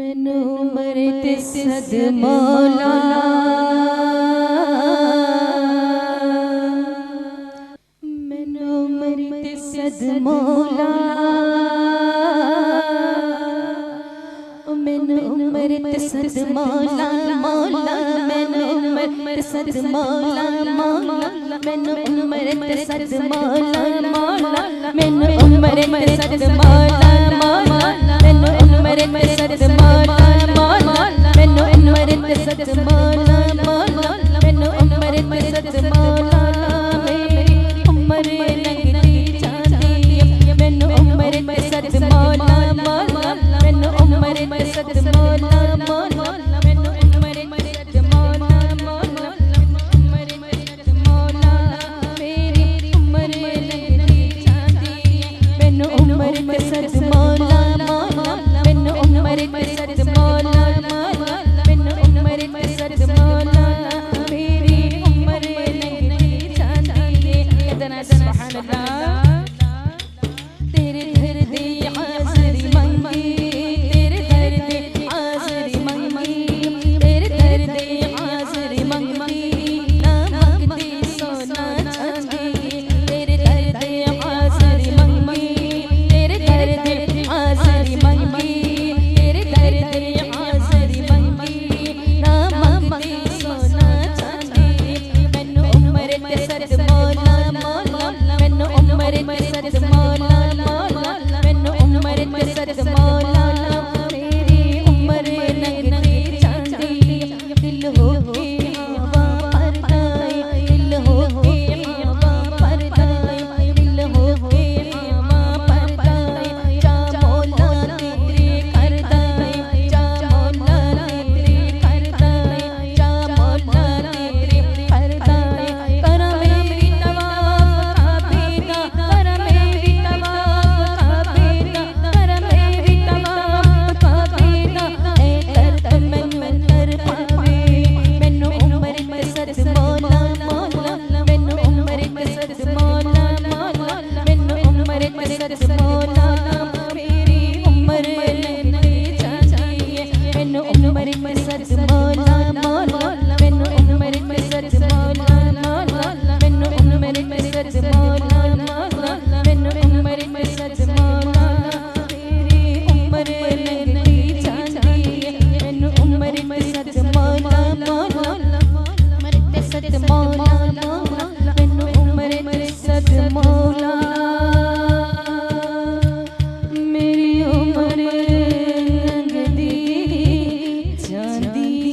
मैनू मरद सद मौला मैनू मरद सद मौला मैनू मरद सद मौला मौला मैनू मरद सद मौला मौला मैनू मरद सद मौला मौला मैनू मरद सद मौला मौला मैनू मरद सद मौला मौला मैनू मरद सद मौला मौला मैनू मरद सद मौला मेरी उम्र लंघदी जांदी मैनू मरद सद मौला मौला मैनू मरद सद मौला मौला मैनू मरद सद मौला मौला मरद मौला मेरी उम्र लंघदी जांदी मैनू मरद सद मौला मौला मैनू मरद सद मौला मौला मैनू मरद सद मौला मेरी उम्र लंघदी जांदी इतना सुभान अल्लाह तेरे दर्द हाज़िरी मंगी तेरे दर्द हाज़िरी मंगी तेरे दर्द हाज़िरी मंगी ना मंगती सोना चांदी तेरे दर्द हाज़िरी मंगी तेरे दर्द हाज़िरी मंगी तेरे दर्द हाज़िरी मंगी ना मंगती सोना चांदी मैनू मरद सद मौला मौला मैनू मरद सद मौला मौला मैनू मरद सद मौला मेरी उम्र लंघदी जांदी दिल हो के हवा परदाई दिल हो के हवा परदाई दिल हो के हवा परदाई जा मौला तेरे करदाई जा मौला तेरे करदाई जा मौला तेरे करदाई कर मेरी तवाफ काबेदा कर मेरी तवाफ काबेदा कर मेरी तवाफ काबेदा ए कर मैनू कर पावे मैनू मरद सद मौला मौला मैनू मरद सद मौला मौला मैनू मरद सद मौला मेरी उम्र लंघदी जांदी मैनू मरद सद मौला मौला मैनू मरद सद मौला मौला मैनू मरद सद मौला मौला मैनू मरद सद मौला मेरी उम्र लंघदी जांदी मैनू मरद सद मौला मौला मरद सद मौला मौला मैनू मरद सद मौला मेरी उम्र लंघदी जांदी